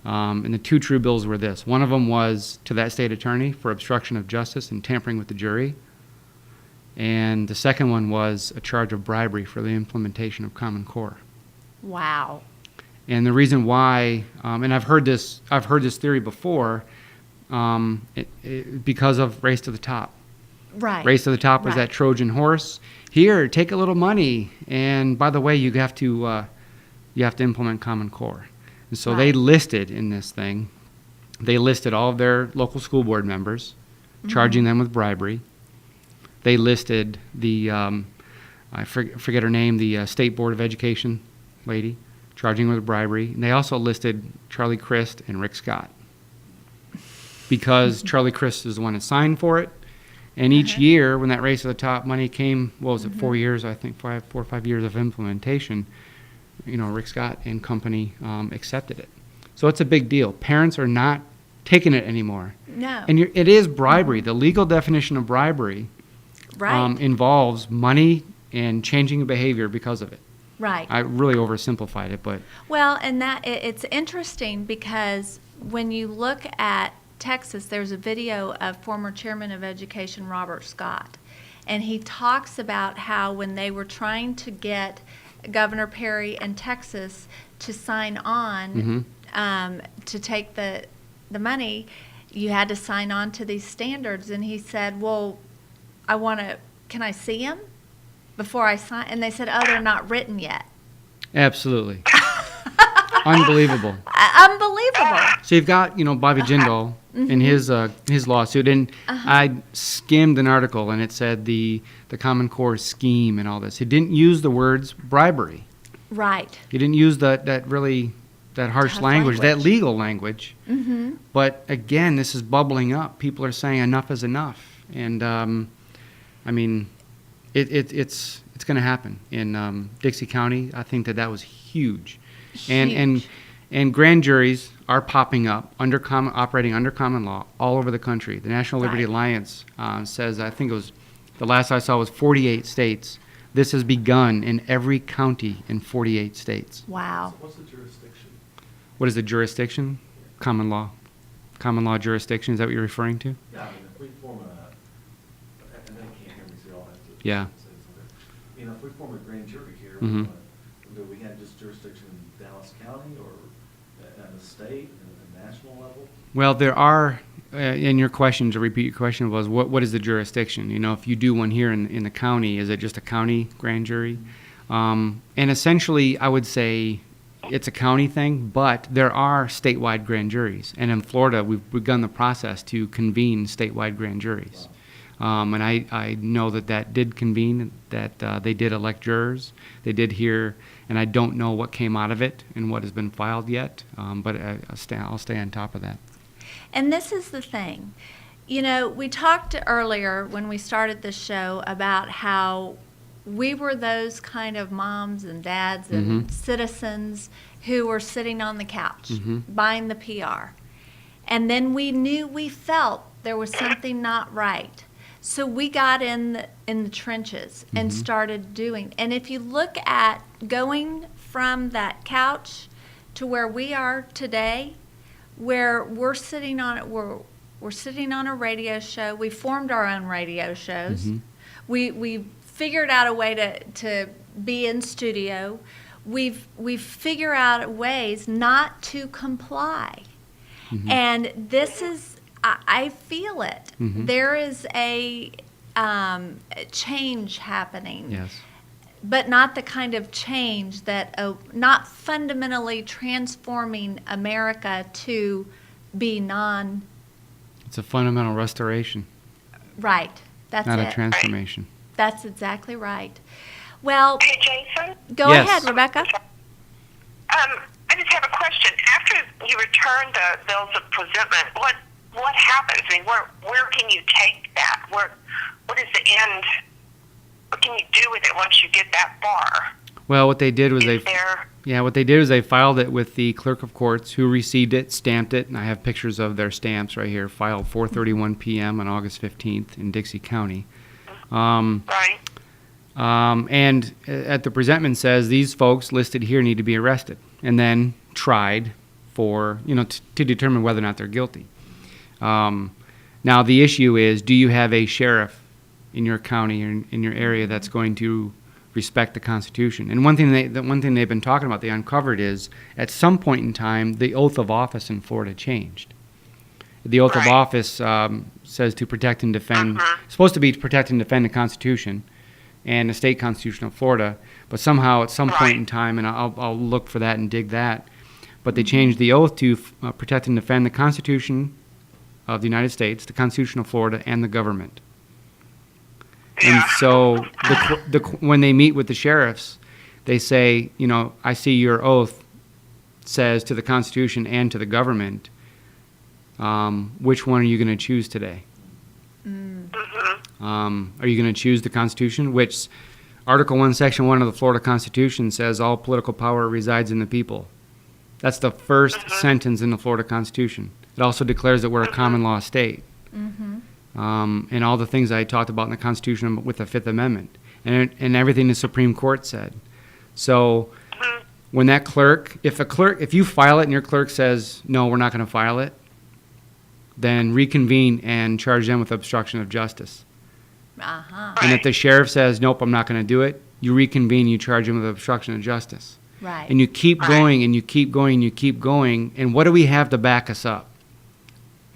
And the 2 true bills were this. One of them was to that state attorney for obstruction of justice and tampering with the jury. And the second one was a charge of bribery for the implementation of Common Core. Wow. And the reason why, and I've heard this theory before, because of Race to the Top. Right. Race to the Top was Right. that Trojan horse. Here, take a little money, and by the way, you have to implement Common Core. And so they listed in this thing, they listed all of their local school board members, charging them with bribery. They listed the, I forget her name, the State Board of Education lady, charging with bribery. And they also listed Charlie Crist and Rick Scott, because Charlie Crist is the one that signed for it. And each year, when that Race to the Top money came, what was it, 4 years, I think, 4 or 5 years of implementation, Rick Scott and company accepted it. So it's a big deal. Parents are not taking it anymore. No. And it is bribery. The legal definition of bribery Right. involves money and changing behavior because of it. Right. I really oversimplified it, but Well, and it's interesting because when you look at Texas, there's a video of former chairman of education Robert Scott, and he talks about how when they were trying to get Governor Perry and Texas to sign on to take the money, you had to sign on to these standards, and he said, "Well, can I see them before I sign?" And they said, "Oh, they're not written yet." absolutely. Unbelievable. Unbelievable. So you've got, Bobby Jindal in his lawsuit, and I skimmed an article, and it said the Common Core scheme and all this. He didn't use the words bribery. Right. He didn't use that harsh Tough language, that language. legal language. Mm-hmm. But again, this is bubbling up. People are saying enough is enough, and I mean, it's going to happen in Dixie County. I think that was huge. And grand juries are popping up operating under common law all over the country. The National Liberty Right. Alliance says, I think it was, the last I saw was 48 states. This has begun in every county in 48 states. Wow. So what's the jurisdiction? What is the jurisdiction? Common law. Common law jurisdiction, is that what you're referring to? Yeah, I mean, if we form and they can't hear me, so I'll have to. Yeah. say something. If we form a grand jury here, Mhm. do we have just jurisdiction in Dallas County or at the state and the national level? Well, there are, in your question, to repeat your question, was what is the jurisdiction? If you do one here in the county, is it just a county grand jury? And essentially, I would say it's a county thing, but there are statewide grand juries. And in Florida, we've begun the process to convene statewide grand juries. And I know that did convene, that they did elect jurors. They did hear, and I don't know what came out of it and what has been filed yet, but I'll stay on top of that. And this is the thing. We talked earlier when we started the show about how we were those kind of moms and dads and citizens who were sitting on the couch buying the PR. And then we felt there was something not right. So we got in the trenches and started doing. And if you look at going from that couch to where we are today, where we're sitting on a radio show. We formed our own radio shows. We figured out a way to be in studio. We've figured out ways not to comply. And this is, I feel it. There is a change happening. Yes. But not the kind of change that, not fundamentally transforming America to be It's a fundamental restoration, right. That's not it. a transformation. That's exactly right. Well, Hey, Jason. go Yes. ahead, Rebecca. I just have a question. After you return the bills of presentment, what happens? I mean, where can you take that? What is the end? What can you do with it once you get that far? Well, what they did was Is there? they filed it with the clerk of courts, who received it, stamped it, and I have pictures of their stamps right here. Filed 4:31 p.m. on August 15th in Dixie County. Right. And at the presentment says these folks listed here need to be arrested and then tried for, to determine whether or not they're guilty. Now the issue is, do you have a sheriff in your county or in your area that's going to respect the Constitution? And one thing they've been talking about, they uncovered, is at some point in time the oath of office in Florida changed. The oath of Right. office says to protect and defend, supposed to be to protect and defend the Constitution and the state constitution of Florida, but somehow at some point in time, and I'll look for that and dig that, but they changed the oath to protect and defend the Constitution of the United States, the Constitution of Florida, and the government. And Yeah. so when they meet with the sheriffs, they say, I see your oath says to the Constitution and to the government, which one are you going to choose today? Are you going to choose the Constitution, which Article 1, Section 1 of the Florida Constitution says all political power resides in the people. That's the first sentence in the Florida Constitution. It also declares that we're a common law state. Mm-hmm. And all the things I talked about in the Constitution with the Fifth Amendment, and everything the Supreme Court said. So when that clerk, if you file it and your clerk says, no, we're not going to file it, then reconvene and charge them with obstruction of justice. Uh-huh. And if the sheriff says, nope, I'm not going to do it, you reconvene, you charge him with obstruction of justice. Right. And you keep going and you keep going and you keep going. And what do we have to back us up?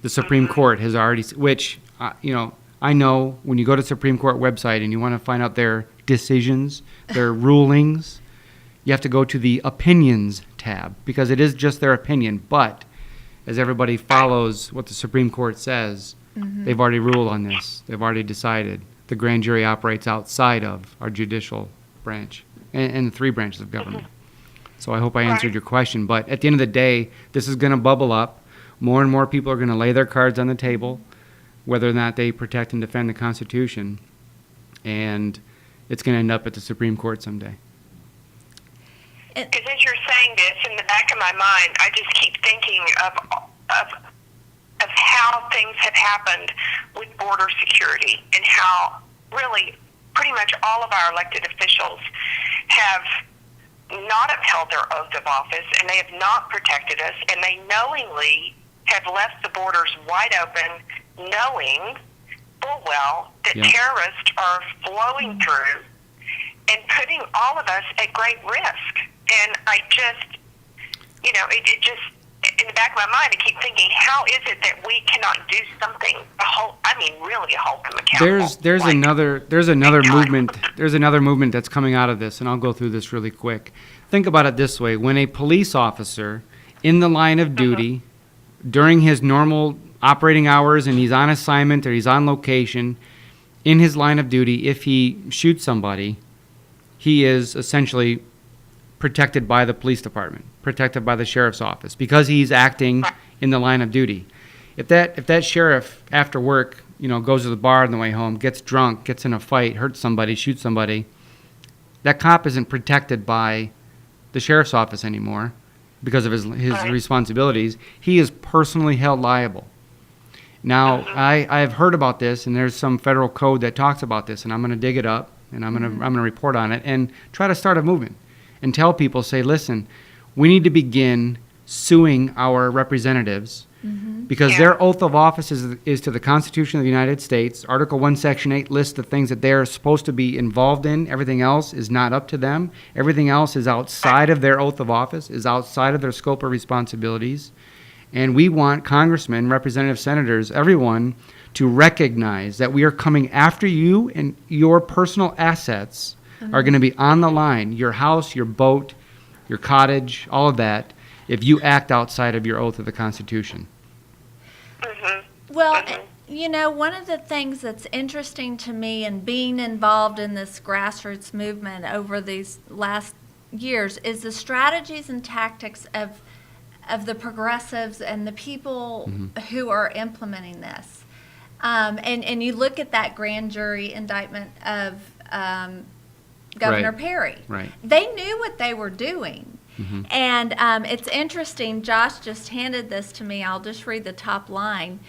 The Supreme Court has already, which, I know when you go to the Supreme Court website and you want to find out their decisions, their rulings, you have to go to the opinions tab because it is just their opinion. But as everybody follows what the Supreme Court says, they've already ruled on this. They've already decided. The grand jury operates outside of our judicial branch and the three branches of government. So I hope I answered your question. But at the end of the day, this is going to bubble up. More and more people are going to lay their cards on the table, whether or not they protect and defend the Constitution. And it's going to end up at the Supreme Court someday. Because as you're saying this, in the back of my mind, I just keep thinking of how things have happened with border security and how really pretty much all of our elected officials have not upheld their oath of office, and they have not protected us, and they knowingly have left the borders wide open, knowing full well that terrorists are flowing through and putting all of us at great risk. And I just, it just, in the back of my mind, I keep thinking, how is it that we cannot do something, really hold them accountable? There's another movement. There's another movement that's coming out of this, and I'll go through this really quick. Think about it this way: when a police officer in the line of duty during his normal operating hours, and he's on assignment or he's on location, in his line of duty, if he shoots somebody, he is essentially protected by the police department, protected by the sheriff's office, because he's acting in the line of duty. If that sheriff after work, goes to the bar on the way home, gets drunk, gets in a fight, hurts somebody, shoots somebody, that cop isn't protected by the sheriff's office anymore because of his responsibilities. He is personally held liable. Now, I have heard about this, and there's some federal code that talks about this, and I'm going to dig it up, and I'm going to report on it and try to start a movement and tell people, say, listen, we need to begin suing our representatives because their oath of office is to the Constitution of the United States. Article 1, Section 8 lists the things that they're supposed to be involved in. Everything else is not up to them. Everything else is outside of their oath of office, is outside of their scope of responsibilities. And we want congressmen, representatives, senators, everyone to recognize that we are coming after you, and your personal assets are going to be on the line. Your house, your boat, your cottage, all of that, if you act outside of your oath of the Constitution. Well, one of the things that's interesting to me in being involved in this grassroots movement over these last years is the strategies and tactics of the progressives and the people who are implementing this. And you look at that grand jury indictment of Governor Perry. Right. They knew what they were doing. And it's interesting, Josh just handed this to me. I'll just read the top line.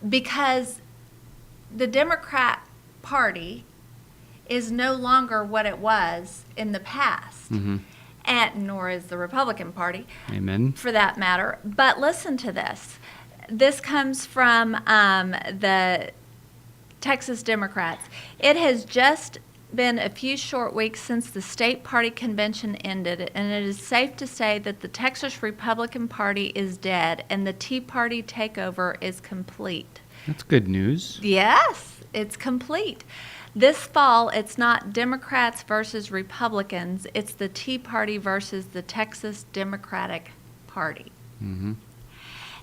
Because the Democrat Party is no longer what it was in the past. And nor is the Republican Party. Amen. For that matter. But listen to this. This comes from the Texas Democrats. It has just been a few short weeks since the state party convention ended, and it is safe to say that the Texas Republican Party is dead and the Tea Party takeover is complete. That's good news. Yes, it's complete. This fall, it's not Democrats versus Republicans, it's the Tea Party versus the Texas Democratic Party.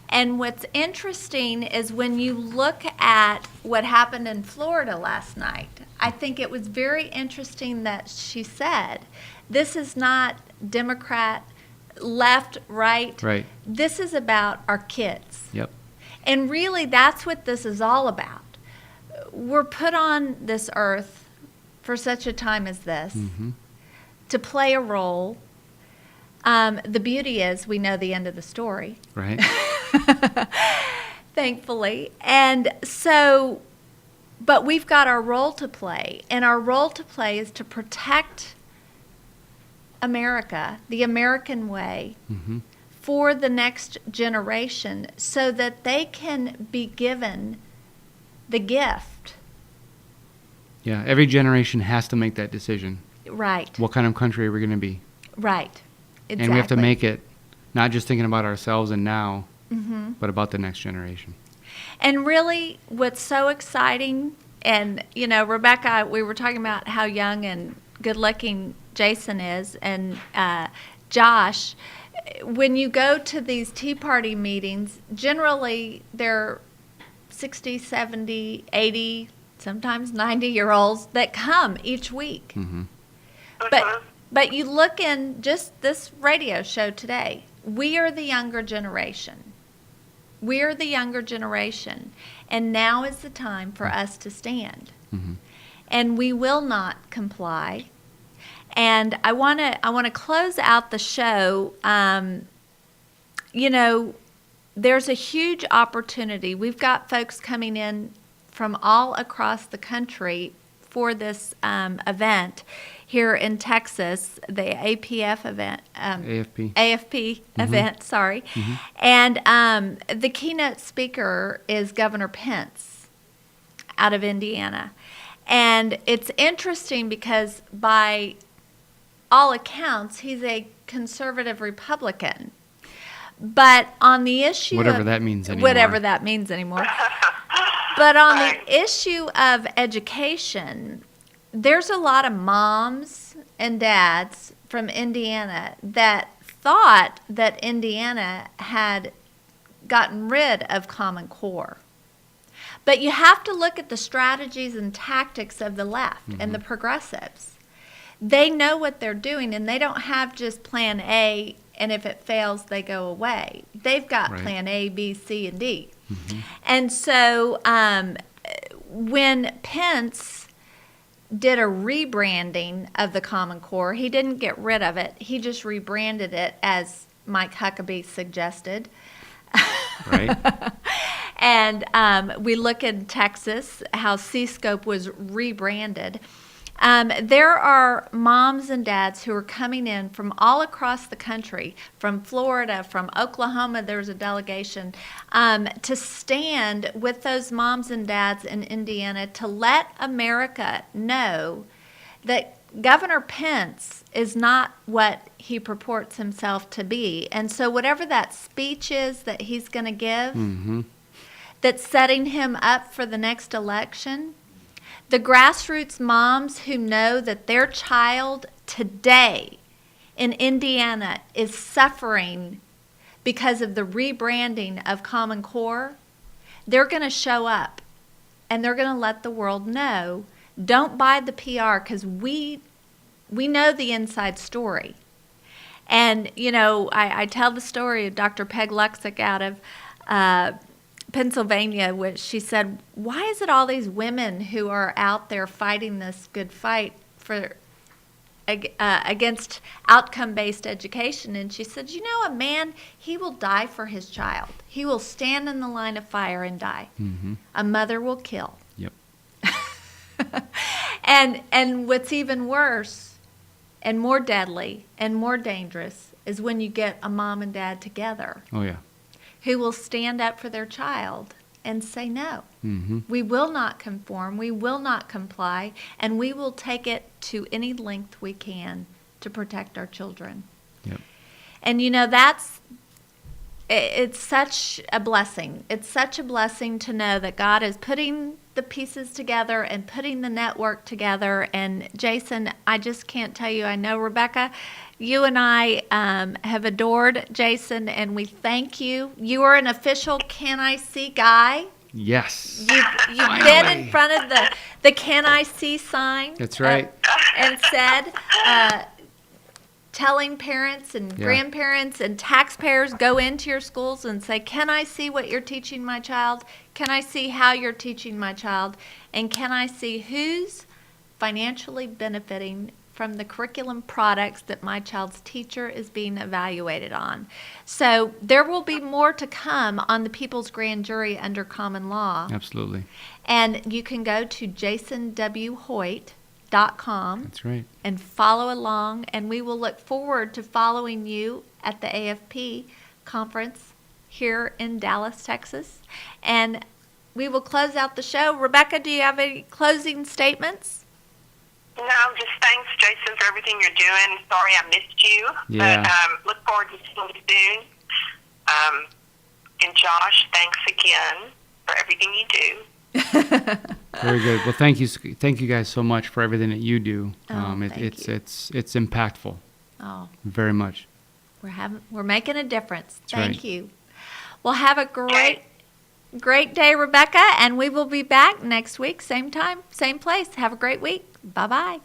And what's interesting is when you look at what happened in Florida last night, I think it was very interesting that she said, this is not Democrat, left, right. Right. This is about our kids. Yep. And really, that's what this is all about. We're put on this earth for such a time as this to play a role. The beauty is we know the end of the story. Right. thankfully. And so, but we've got our role to play, and our role to play is to protect America, the American way, Mm-hmm. for the next generation so that they can be given the gift. Yeah, every generation has to make that decision. Right, What kind of country are we going to be? right. Exactly. And we have to make it not just thinking about ourselves and now, Mm-hmm. but about the next generation. And really, what's so exciting, and Rebecca, we were talking about how young and good-looking Jason is, and Josh. When you go to these Tea Party meetings, generally they're 60, 70, 80, sometimes 90-year-olds that come each week. Mm-hmm. But you look in just this radio show today, we are the younger generation. We are the younger generation, and now is the time for us to stand. Mm-hmm. And we will not comply. And I want to close out the show. There's a huge opportunity. We've got folks coming in from all across the country for this event here in Texas, the APF event. AFP. AFP event, sorry. Mm-hmm. And the keynote speaker is Governor Pence out of Indiana. And it's interesting because by all accounts, he's a conservative Republican. But on the issue Whatever of, that means anymore. Whatever that means anymore. But on Right. the issue of education, there's a lot of moms and dads from Indiana that thought that Indiana had gotten rid of Common Core. But you have to look at the strategies and tactics of the left and the progressives. They know what they're doing, and they don't have just plan A, and if it fails, they go away. They've got Right. plan A, B, C, and D. And so when Pence did a rebranding of the Common Core, he didn't get rid of it. He just rebranded it, as Mike Huckabee suggested. Right? And we look in Texas, how C-Scope was rebranded. There are moms and dads who are coming in from all across the country, from Florida, from Oklahoma, there's a delegation, to stand with those moms and dads in Indiana to let America know that Governor Pence is not what he purports himself to be. And so whatever that speech is that he's going to give, Mm-hmm. that's setting him up for the next election, the grassroots moms who know that their child today in Indiana is suffering because of the rebranding of Common Core, they're going to show up and they're going to let the world know, don't buy the PR, because we know the inside story. And, I tell the story of Dr. Peg Luxick out of Pennsylvania, which she said, why is it all these women who are out there fighting this good fight for against outcome-based education? And she said, a man, he will die for his child. He will stand in the line of fire and die. Mm-hmm. A mother will kill. Yep. And what's even worse and more deadly and more dangerous is when you get a mom and dad together Oh, yeah. who will stand up for their child and say no. Mm-hmm. We will not conform, we will not comply, and we will take it to any length we can to protect our children. Yep. And it's such a blessing. It's such a blessing to know that God is putting the pieces together and putting the network together. And Jason, I just can't tell you, I know, Rebecca, you and I have adored Jason, and we thank you. You are an official Can I See guy. Yes. You've been in front of the Can I See sign. That's right. And said, telling parents and Yeah. grandparents and taxpayers, go into your schools and say, can I see what you're teaching my child? Can I see how you're teaching my child? And can I see who's financially benefiting from the curriculum products that my child's teacher is being evaluated on. So there will be more to come on the People's Grand Jury under common law. Absolutely. And you can go to jasonwhoyt.com That's right. and follow along, and we will look forward to following you at the AFP conference here in Dallas, Texas. And we will close out the show. Rebecca, do you have any closing statements? No, just thanks, Jason, for everything you're doing. Sorry I missed you. Yeah. But look forward to seeing you soon. And Josh, thanks again for everything you do. Very good. Well, thank you guys so much for everything that you do. Oh, thank it's you. it's impactful, Oh, very much. we're making a difference. That's Thank right. you. Well, have a great day, Rebecca, and we will be back next week, same time, same place. Have a great week. Bye-bye.